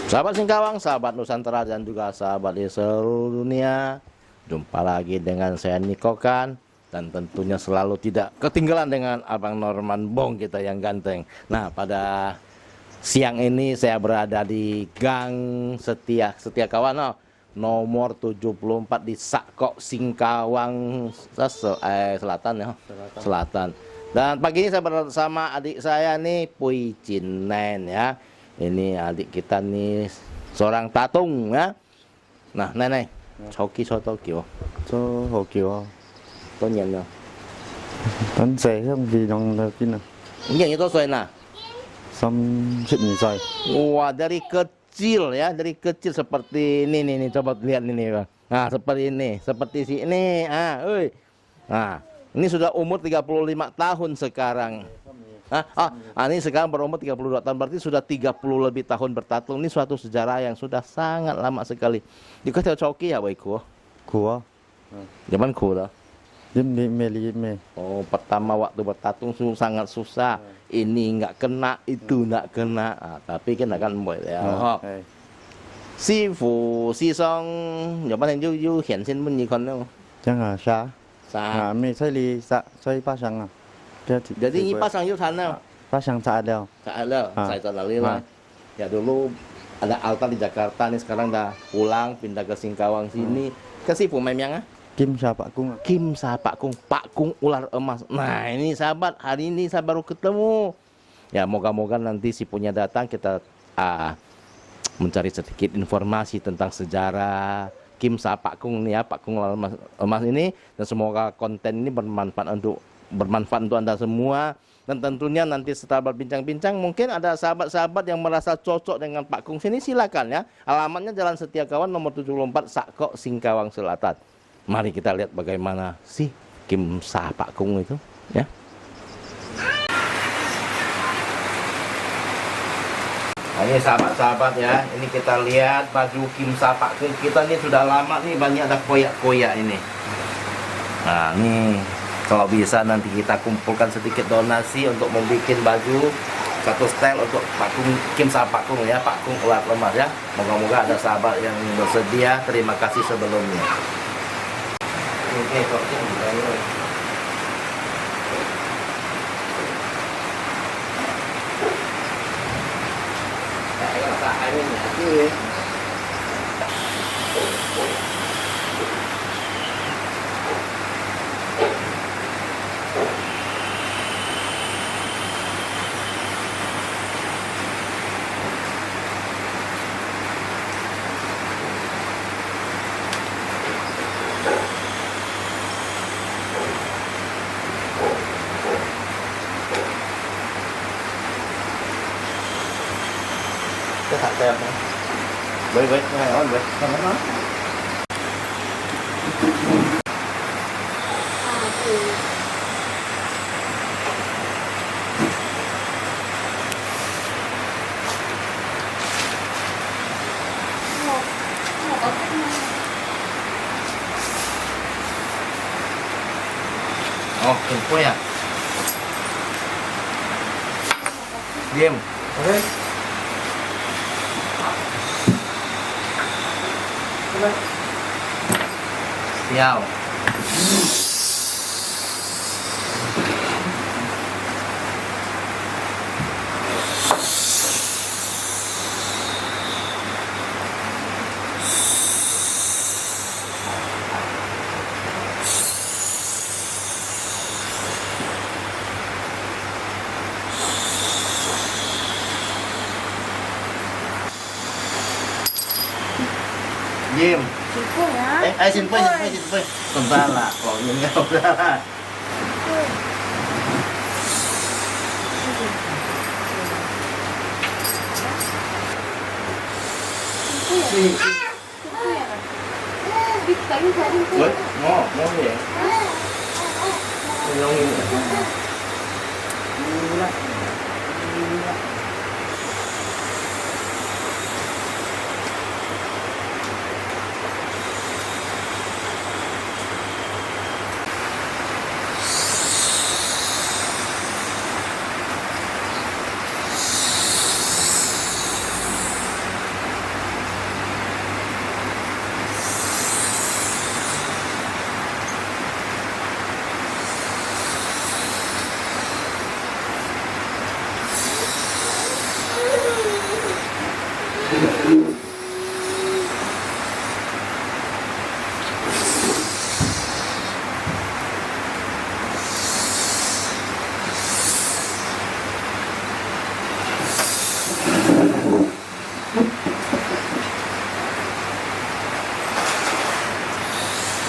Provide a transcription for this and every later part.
Sahabat Singkawang, sahabat Nusantara, dan juga sahabat di seluruh dunia, jumpa lagi dengan saya Nikokan, dan tentunya selalu tidak ketinggalan dengan Abang Norman Bong kita yang ganteng. Nah, pada siang ini saya berada di Gang Setia Kawan, nomor 74 di Sakok Singkawang Selatan ya. Selatan. Dan pagi ini saya bersama adik saya nih, Pui Cinen ya. Ini adik kita nih seorang tatung ya. Nah, nenek, choki cho tôi kiểu cho hồ kiểu tôi nhận rồi. tấn rẻ không vì đồng đầu tiên là Nhận itu soy nah. xong chuyện gì rồi Wah, dari kecil ya, dari kecil seperti ini nih, coba lihat ini Bang. Nah, seperti ini, seperti si ini. Nah, ini sudah umur 35 tahun sekarang. Ini sekarang berumur 32 tahun, berarti sudah 30 lebih tahun bertatung. Ini suatu sejarah yang sudah sangat lama sekali. Juga theo choki ya, Boyku. của Zaman kuda. dân bị mê lý mê Oh, pertama waktu bertatung sangat susah. Ini nggak kena, itu nggak kena. Tapi kan akan boleh ya. Sư phụ sư song,有班人就显现问你看了 chẳng là xa sa. mê xây lý xa xây ba sang à Jadi ini pasang yutan lah. ba sang xa đeo Ada, saya terlalu lah. Ya dulu ada altar di Jakarta nih, sekarang dah pulang pindah ke Singkawang sini. Ke si Fu Memyang kim sa pak cung Kim sa Pak Kung ular emas. Nah ini sahabat, hari ini saya baru ketemu. Ya moga-moga nanti si punya datang, kita mencari sedikit informasi tentang sejarah Kim sa Pak Kung nih ya, Pak Kung ular emas ini, dan semoga konten ini bermanfaat untuk Anda semua. Dan tentunya nanti setelah berbincang-bincang, mungkin ada sahabat-sahabat yang merasa cocok dengan Pak Kung sini, silakan ya. Alamatnya Jalan Setia Kawan nomor 74 Sakok Singkawang Selatan. Mari kita lihat bagaimana sih Kim sa Pak Kung itu ya. Nah, ini sahabat-sahabat ya, ini kita lihat baju Kim sa Pak Kung kita ini sudah lama nih, banyak ada koyak-koyak ini. Nah ini kalau bisa nanti kita kumpulkan sedikit donasi untuk membuat baju satu style untuk Pak Kung, Kim sa Pak Kung ya, Pak Kung ular emas ya. Moga-moga ada sahabat yang bersedia. Terima kasih sebelumnya. Cái thật đẹp này. Vậy, này ổn vậy, không nó. Đừng quay à. Diêm. Ok. Siao. Diêm. Xin phơi á. Xin phơi. Không ra là có những nhau ra. Xin phơi à? Biết cánh thế đi phơi. Ngon vậy. Lâu như vậy.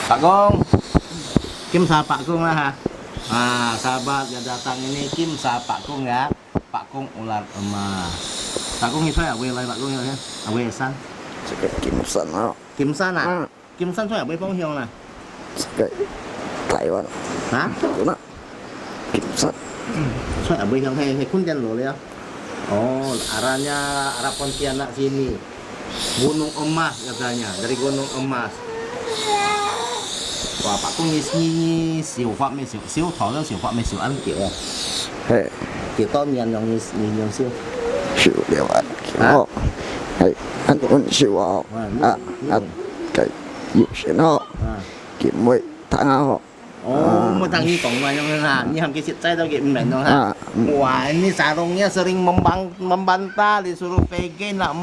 Pak Kung, Kim sama Pak Kung lah ha. Nah, sahabat yang datang ini Kim sama Pak Kung ya. Pak Kung ular emas. Pak Kung itu ya, quê lại Pak Kung ya. À quê San. Cái Kim Sơn đó. Kim San à? Kim San ở bên Phong Hill nè. Cái Đài Loan. Hả? Đúng đó. Kim Sơn. Ở bên Hill hay Kuntian loh ya. Oh, arahnya arah Pontianak sini. Gunung Emas katanya, dari Gunung Emas. Wah, Pak Kung ini siêu pháp mấy siêu thọ đó siêu pháp mấy siêu ăn kiểu à. Hey, Kiểu to miền dòng siêu. siêu điều ăn kiểu. Hey, ăn uống siêu à. Cái gì sẽ nó. Kim mới thằng họ. Oh, mau tangi kong banyak na. Ini hampir saya tahu gitu dong ha. Wah, ini sarungnya sering membantah disuruh PG nak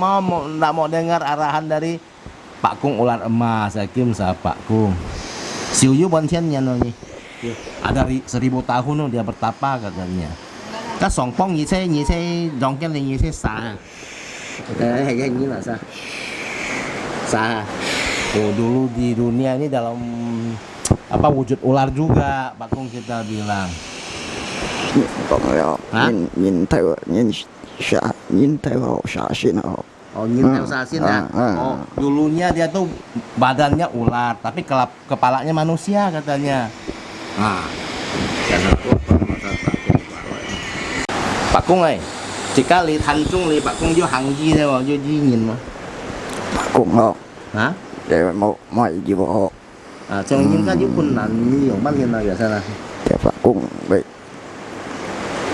mau dengar arahan dari Pak Kung ular emas, Kim sama Pak Kung. Siu Yu Bontiannya nih. Ada 1000 tahun loh dia bertapa katanya. Các sòng phong như thế dòng cái này như thế xà. Hay như là sao? Xà. Oh, dulu di dunia ini dalam apa wujud ular juga Pak Kung kita bilang. Còn rồi. Nhìn theo họ xả xin họ. Oh, nhìn sasin ya. Oh, dulunya dia tuh badannya ular, tapi kepalanya manusia katanya. Nah, Pak Kung ơi, chỉ có lý thành trung lý Pak Kung vô hàng gì thôi mà vô gì nhìn mà. Cũng họ. Hả? Để mọi gì họ. À, trong những cái giúp quân là nhiều bao nhiêu là vậy sao nào? Để Pak Kung bị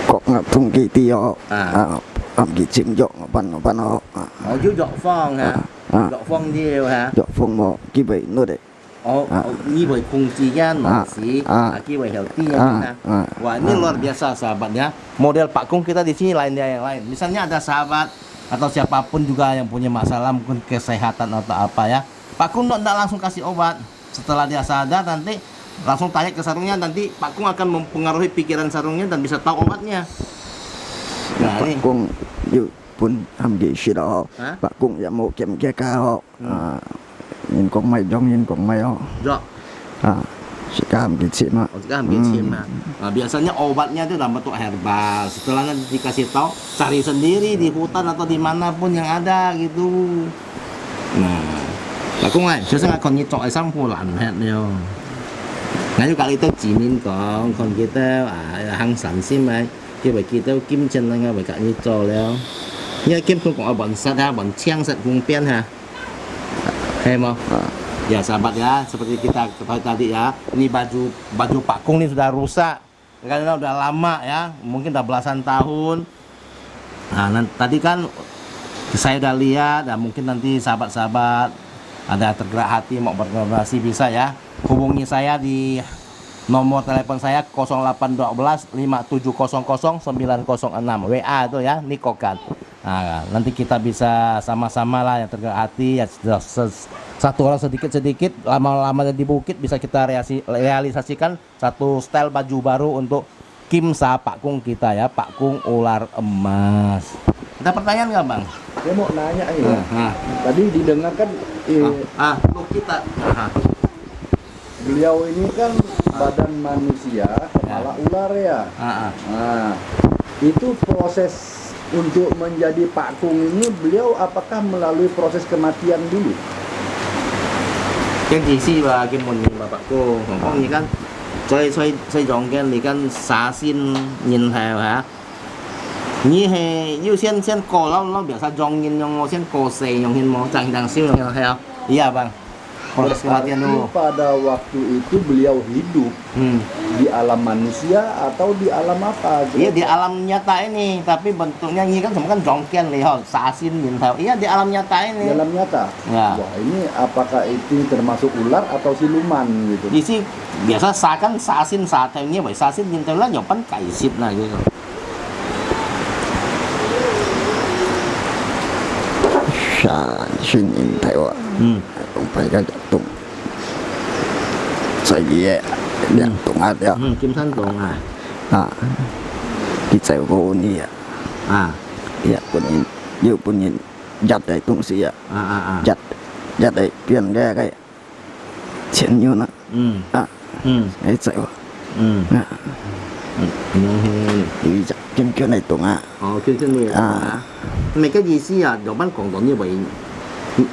có ngập thùng kỳ tiêu. Ông kỳ chim dọn ban họ. Ở dưới dọ phong hả? Dọ phong nhiều hả? Dọn phong mò kỳ bị nữa đấy. Như vậy cùng chỉ gian mà sih, aki way healthy ya. Wah, ini luar biasa sahabat ya. Model Pak Kung kita di sini lain dari yang lain. Misalnya ada sahabat atau siapapun juga yang punya masalah mungkin kesehatan atau apa ya. Pak Kung tidak langsung kasih obat. Setelah dia sadar nanti langsung tanya ke sarungnya, nanti Pak Kung akan mempengaruhi pikiran sarungnya dan bisa tahu obatnya. Nah, Pak Kung pun ambil sih đó. Pak Kung ya mau kem kia cao. Nhìn con mày dong nhìn con mày họ. Dok. Sekarang ambil mah. Sekarang ambil mah. Nah, biasanya obatnya itu dalam bentuk herbal. Setelah dikasih tahu, cari sendiri di hutan atau dimanapun yang ada gitu. Nah, Pak Kung ơi, chúng ta còn như trọi sang phù lạnh hết điều. Ngay lúc kali itu jimin kong, còn kita hang sản sim ấy, kia bởi kita kim chân là ngay bởi cả như trò leo. Như kim không có bọn sát ha, bọn chiang sát vùng biên ha. Hei mau. Ya sahabat ya, seperti kita ketahui tadi ya, ini baju Pak Kung ini sudah rusak, karena udah lama ya, mungkin udah belasan tahun. Nah, tadi kan saya udah lihat, dan mungkin nanti sahabat-sahabat ada tergerak hati mau berdonasi bisa ya, hubungi saya di nomor telepon saya 0812 5700 906 WA itu ya, Nikokan. Nah, nanti kita bisa sama-sama lah yang tergerak hati ya, satu orang sedikit-sedikit, lama-lama di bukit bisa kita realisasikan satu style baju baru untuk Kim sa Pak Kung kita ya, Pak Kung ular emas. Ada pertanyaan nggak Bang? Saya mau nanya ini. Tadi didengarkan untuk kita. Beliau ini kan badan manusia, kepala ular ya. Nah, itu proses untuk menjadi Pak Kung ini beliau apakah melalui proses kematian dulu? Cái gì si và cái môn nhìn mà Pak Kung, Kung như kan, xoay dòng cái này kan xá xin nhìn theo hả? Như hè như sen cổ nó biểu sao dòng nhìn yang sen cổ say yang hin mau chẳng đang siêu yang theo. Iya bang. Proses kematian Berarti dulu. pada waktu itu beliau hidup di alam manusia atau di alam apa? Iya di alam nyata ini, tapi bentuknya ini kan semua kan jongken lihat, sasin nhìn theo. Iya di alam nyata ini. Di alam nyata. Ya. Wah, ini apakah itu termasuk ular atau siluman gitu? Di sini biasa kan sasin saat theo như vậy, sasin nhìn theo là nhiều pan cải xịt này gitu. Sa xin nhìn theo ạ. Không phải cái tụng sai gì điện tụng át đấy Kim thân tùng à. cái sẹo cô ni ạ À. ya pun in you pun in giặt đấy tụng sĩ ạ À. giặt đấy tiền ra cái钱nhiều nữa cái sẹo thì giặt cái này tụng ạ Kim thân này. Mấy cái gì xí à, đồ bán còn tồn như vậy.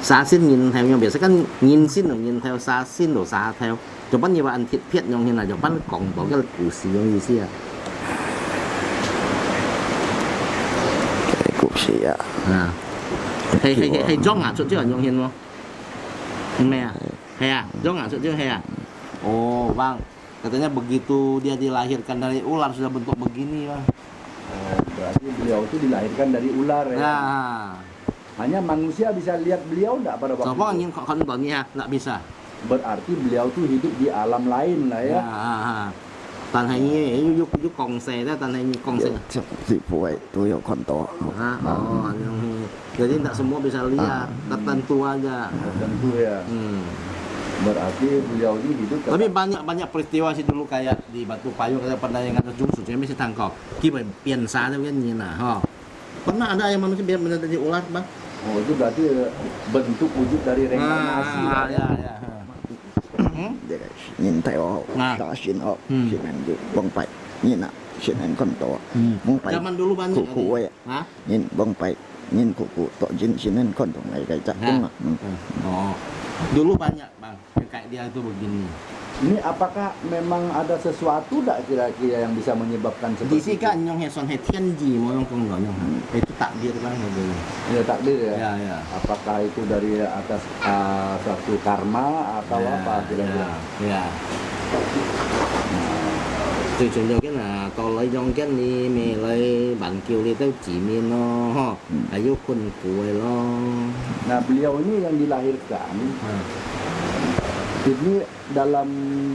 Sa xin nhìn theo nhau biasa kan nhìn xin rồi nhìn theo sa xin rồi sa theo. Đồ bán như vậy anh thiệt phiệt nhau như là đồ bán còn tồn cái故事yang gì xí à. cái cụ sĩ ạ Hay dong à, xuất yang hin không? Mẹ à? Hay à? Dong à, xuất hay à? Oh bang, katanya begitu dia dilahirkan dari ular sudah bentuk begini bang. Berarti beliau itu dilahirkan dari ular ya. Nah, Hanya manusia bisa lihat beliau enggak pada waktu Sopo itu? ingin kontonnya nggak bisa. Berarti beliau tuh hidup di alam lain lah ya. Toàn hay như yuk còng xe đó, toàn hay như còng xe. si phụ ấy tôi có con to Jadi tidak semua bisa lihat, tertentu aja. Tentu ya. Berarti beliau ini hidup Tapi banyak peristiwa sih dulu kayak di Batu Payung kayak pernah yang ada jungsu saya masih tangkap. Kita biasa aja kan nah. Pernah ada yang manusia biar menjadi ular bang? Oh itu berarti bentuk wujud dari reinkarnasi. Ya. để nhìn theo đó xin họ xin anh được bông phải nhìn ạ xin anh con to bông phải Zaman dulu banyak. cụ cụ ấy Hah? nhìn bông phải nhìn cụ to xin anh con to này cái chắc đúng không Oh, dulu banyak bang, yang kayak dia itu begini. Ini apakah memang ada sesuatu tak kira-kira yang bisa menyebabkan Di seperti sini kan yang Heson Hetianji mau yang kong itu takdir bang gitu. Ya takdir ya. Ya. Apakah itu dari atas suatu karma atau apa kira-kira? Ya. Tôi chuẩn cho cái là tôi lấy trong cái này mẹ lấy bạn kêu đi tới chỉ miên nó ha, ayo kun kue lo. Nah beliau ini yang dilahirkan ini dalam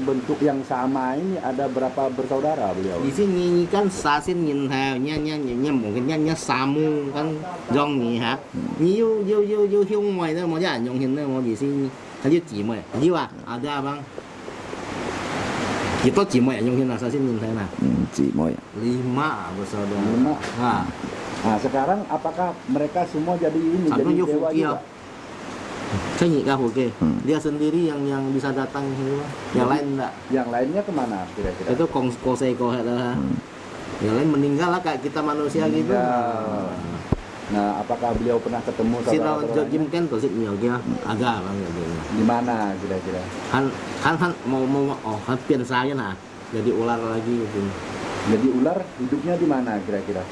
bentuk yang sama ini ada berapa bersaudara beliau? Di sini kan sasin nhìn theo nha một cái nha samu kan dong ni ha. Yêu hiung ngoài đó mà ra dùng hình đó mà gì xin thấy chỉ mày. Đi à? Ada bang. Kita chỉ mày dùng hình là sasin nhìn theo nào? chỉ mỗi 5 bersaudara. 5. Nah sekarang apakah mereka semua jadi ini Satu jadi yuk dewa Fukia. juga? Saya nikah oke. Dia sendiri yang bisa datang gitu. Yang lain enggak. Yang lainnya kemana kira-kira? Itu kosei lah. Yang lain meninggal lah kayak kita manusia gitu. Meninggal. Nah, apakah beliau pernah ketemu Si tao saudara-saudaranya? Jim Ken tuh sih nhiều kia. Agak bang gitu. Di mana kira-kira? Han mau han pian saya nah. Jadi ular lagi gitu. Jadi ular hidupnya di mana kira-kira?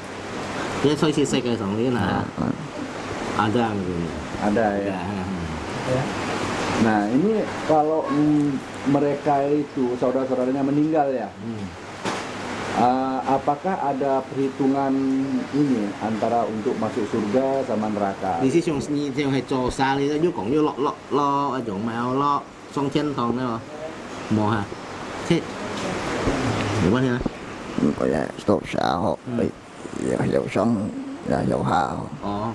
Dia soi sisek kayak song ini nah. Ada gitu. Ada ya. Nah, ini kalau mereka itu saudara-saudaranya meninggal ya. Apakah ada perhitungan ini antara untuk masuk surga sama neraka? Đi xí theo hay trò xa đi đó, còn như lo ở chỗ mèo lo song thiên thòng đấy mà. Mò hả? Thế. Được bao nhiêu? gọi là tổ xã họ dầu sống là dầu hà Oh,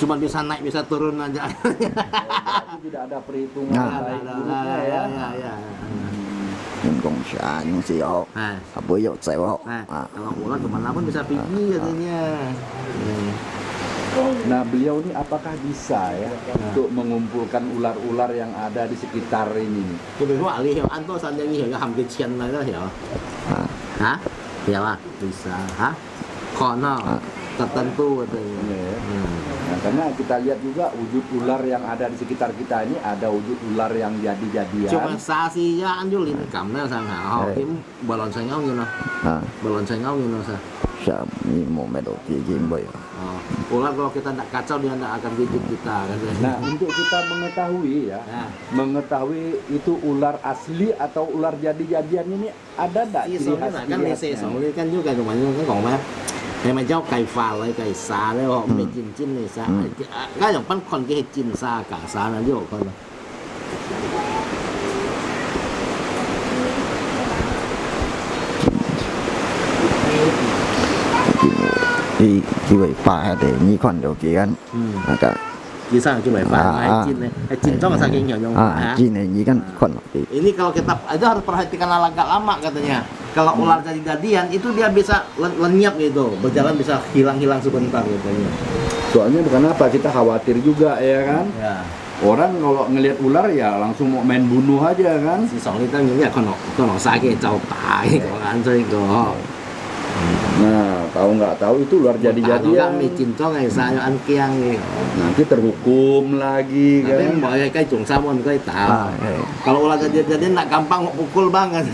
cuma bisa naik bisa turun aja. Berarti tidak ada perhitungan Nah. baik buruknya ya. Ya. những con xã những gì họ với dầu xẻo họ Kalau ular kemanapun bisa pergi katanya. Nah, beliau ini apakah bisa ya untuk mengumpulkan ular-ular yang ada di sekitar ini? 佢譬如話你按多陣你係含嘅錢嚟都hiểu hả? Hiểu à? Bisa hả? Kono tertentu katanya. Ya. Nah, karena kita lihat juga wujud ular yang ada di sekitar kita ini ada wujud ular yang jadi-jadian. Cuma sasi ya anh vô linh cảm đó sang hả? Họ kiếm bờ lon xanh áo như nó. Bờ lon xanh áo như nó sao? Sami mau medoti gimboy. Ular kalau kita tidak kacau dia tidak akan gigit kita katanya. Nah, untuk kita mengetahui ya, Nah. mengetahui itu ular asli atau ular jadi-jadian ini ada enggak Thì ciri sống khas là cái này sẽ khasnya? sống lên cái như cái mà như cái còn mà cái mà cháu cày phà lấy cày xa đấy họ mới chín chín này xa cái dòng phân con cái chín xa cả xa là vô con Thì vậy phải để như con điều kiện. Cái di sana cuma phà hay chín trong sao cái nhiều nhung Jin ini kan kon. ini kalau kita itu harus perhatikan agak lama katanya. Kalau ular jadi-jadian itu dia bisa lenyap gitu, berjalan bisa hilang-hilang sebentar katanya. Soalnya bukan apa, kita khawatir juga ya kan. Ya. Orang kalau ngelihat ular ya langsung mau main bunuh aja kan. Si sống lên những cái con xa cái cháu tải của anh chơi của Nah, tahu nggak tahu itu ular kan jadi-jadian. mì chín cho ngày xa cho ăn kiêng đi. Nanti terhukum lagi Tapi kan. mọi cái trùng sa mon cái tahu. Kalau ular jadi-jadian nak gampang mau pukul banget.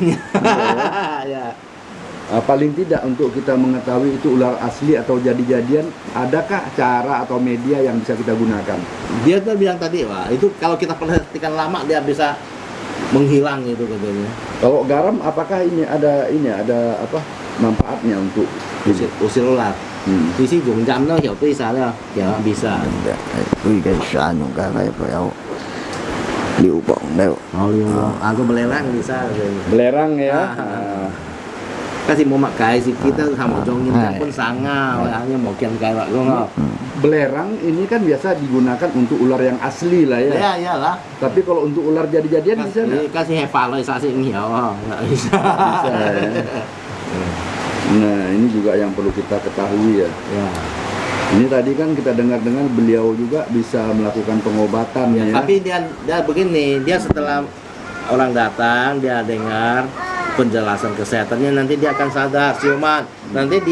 Ya. Paling tidak untuk kita mengetahui itu ular asli atau jadi-jadian, adakah cara atau media yang bisa kita gunakan? Dia tuh bilang tadi, wah itu kalau kita perhatikan lama dia bisa menghilang itu katanya. Kalau garam, apakah ini ada apa manfaatnya untuk Usir ular. Di sini dùng dăm nó hiểu tuy sao đâu, hiểu bisa. Ui cái sa những cái phải liu bổng đâu. Oh, aku belerang bisa katanya. belerang ya. Kasi mau makai si kita sama jongin pun sanga, hanya mau kian kayak lo nggak. Belerang ini kan biasa digunakan untuk ular yang asli lah ya. Ya iyalah. Tapi kalau untuk ular jadi-jadian bisa nggak? Kasih evaluasi hiểu nggak bisa. Bisa ya. Nah, ini juga yang perlu kita ketahui ya. Ya. Ini tadi kan kita dengar-dengar beliau juga bisa melakukan pengobatan ya. Tapi dia begini, dia setelah orang datang dia dengar penjelasan kesehatannya, nanti dia akan sadar siuman. Nanti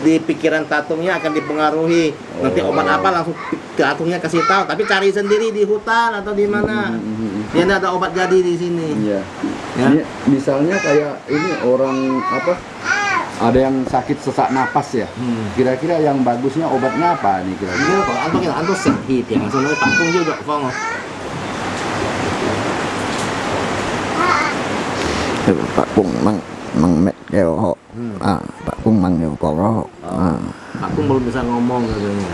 di pikiran tatungnya akan dipengaruhi. Nanti obat apa langsung tatungnya kasih tahu, tapi cari sendiri di hutan atau di mana. Dia nggak ada obat jadi di sini. Iya. Ya. Ini misalnya kayak ini orang apa? Ada yang sakit sesak napas ya. Kira-kira yang bagusnya obatnya apa nih kira-kira? Dia kalau anto sehi yang soalnya Pak Kung juga phong. Pak Kung mang met kêu họ. Pak Kung mang kêu có họ. Pak Kung belum bisa ngomong katanya.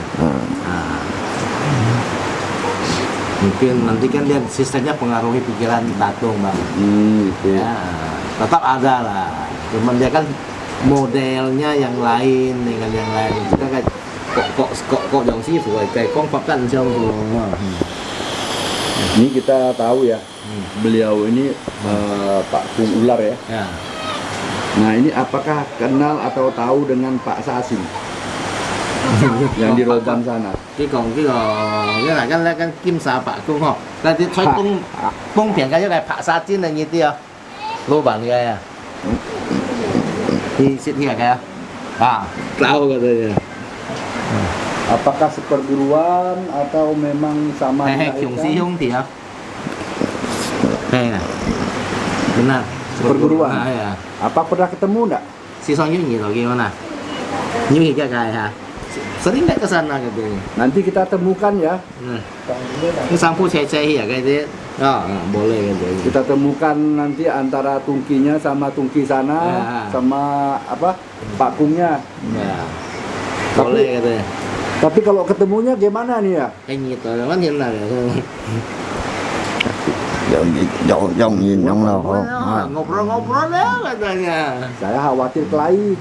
Mungkin nanti kan dia sistemnya pengaruhi pikiran tatung bang. Gitu. Ya, tetap ada lah. Cuman dia kan modelnya yang lain dengan yang lain. Kita kayak kok dong sih, kayak kok kan semua. Ini kita tahu ya, beliau ini Pak Kung Ular ya. Ya. Nah ini apakah kenal atau tahu dengan Pak Sasim yang di Roban sana? Cái này cái kim sa Pak Kung ho. Tadi saya Kung biển cái này Pak Satin là như tiêu. Lô bản cái à. Di sini kayak tahu katanya. Apakah seperguruan atau memang sama? Kyung Si Hyung thì benar. Perguruan. Ya. Apa pernah ketemu enggak? Si Song Yun gitu gimana? Nyuhi kayak sering nggak ke sana katanya. Nanti kita temukan ya. Ini sampo ceh-ceh ya kayak itu. Boleh katanya. Kita temukan nanti antara tungkinya sama tungki sana sama apa Pak Kungnya. Ya. Boleh katanya. Tapi kalau ketemunya gimana nih ya? Kayak gitu kan hiện là Dòng nhìn trong lò họ. ngobrol-ngobrol ya katanya. Saya khawatir kelahi.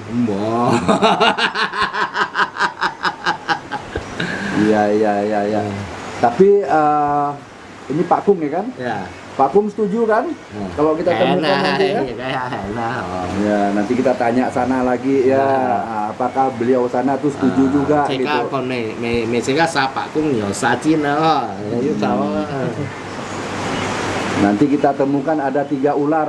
Iya. Tapi ini Pak Kung ya kan? Ya. Pak Kung setuju kan? Kalau kita temukan nanti ya? Ya, nanti kita tanya sana lagi ya. Apakah beliau sana tuh setuju juga Thì gitu. các con mày sẽ các sa Pak Kung nhiều sa chin đó. Yêu cầu. Nanti kita temukan ada 3 ular.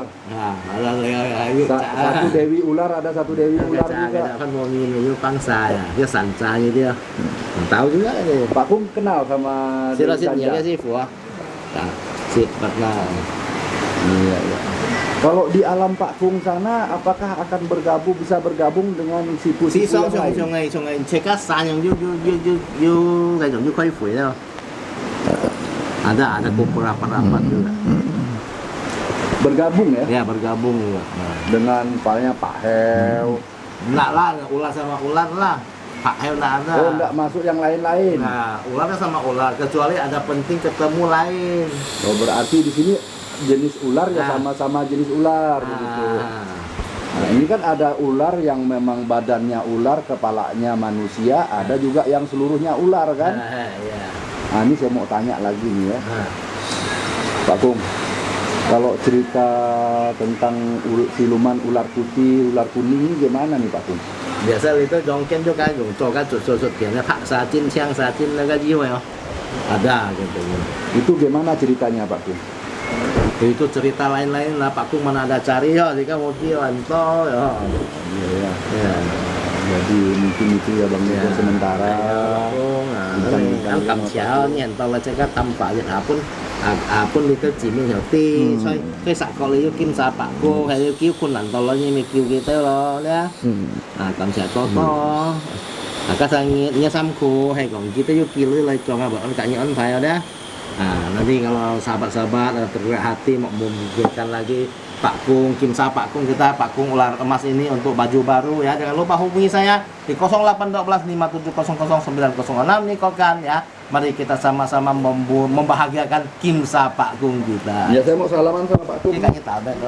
Satu dewi ular, ada satu dewi ular juga. Kan mau minum pangsa ya. Dia sanca như dia. Tahu juga ini. Pak Kung kenal sama Sila Dewi sin Sanja? nhiều cái gì phù. Si pernah. Iya. Kalau di alam Pak Kung sana, apakah akan bisa bergabung dengan sipu-sipu Sisong yang lain? sungai cekak sanyang kayak gitu koi fui ada kumpul rapat-rapat juga. Bergabung ya? Ya bergabung juga. Dengan misalnya Pak Hew. Enggak lah, ular sama ular lah. Pak Hew enggak ada. Oh, enggak masuk yang lain-lain. Nah, ularnya sama ular, kecuali ada penting ketemu lain. Oh, berarti di sini jenis ular ya Nah. sama-sama jenis ular begitu. Nah, ini kan ada ular yang memang badannya ular, kepalanya manusia, ada juga yang seluruhnya ular kan. Iya. Nah, ini saya mau tanya lagi nih ya, Nah, Pak Kung. Kalau cerita tentang siluman ular putih, ular kuning ini gimana nih Pak Kung? biasa itu jongken juga kan, coba sud biasanya pak sajin, siang sajin, naga jiwa ya. Ada gitu. Itu gimana ceritanya Pak Kung? Itu cerita lain-lain lah, Pak Kung mana ada cari ya, jika mau anto ya. Iya ya. Ya. Jadi mungkin itu ya Bang Ya. untuk sementara. Kan cầm chéo nhìn to là cái tâm phải Việt Apun Apun đi tới chỉ mình hiểu ti xoay cái sạc có lấy kim sa bạc cô hay kêu khuôn lạnh to lo như mình kêu cái tao lo đó cầm chéo to các sang nya sam khu hay còn kita yuk kêu lấy cho ngah bọn cả những phải đó. Nanti kalau sahabat-sahabat tergerak hati mau membuatkan lagi Pak Kung, Kim Sa Pak Kung kita, Pak Kung ular emas ini untuk baju baru ya. Jangan lupa hubungi saya di 0812 5700906 nih Kokan ya. Mari kita sama-sama membahagiakan Kim Sa Pak Kung kita. Ya saya mau salaman sama Pak Kung. Ini kan kita ada tuh.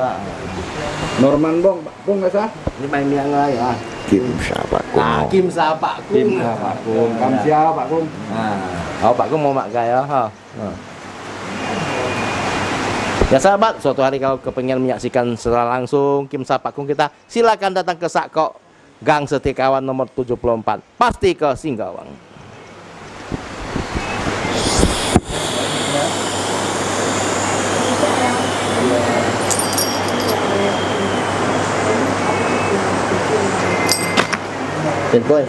Norman Bong, Pak Kung nggak sah? Ini paling biang lah ya. Kim siapa kau? Kim Sa Pak Kung. Kim Sa Pak Kung. Kamsia Pak Kung. Oh Pak Kung mau makai ya. Ya sahabat, suatu hari kalau kepengen menyaksikan secara langsung Kim Sa Pak Kung kita, silakan datang ke Sakok Gang Setikawan nomor 74, pasti ke Singgawang. Boy.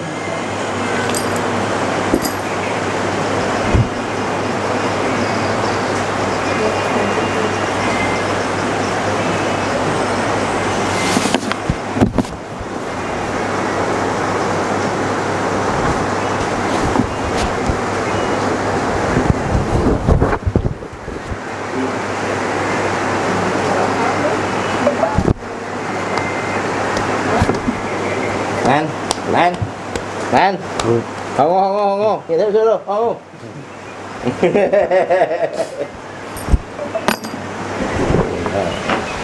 Lan, hongo, kita dulu, hongo.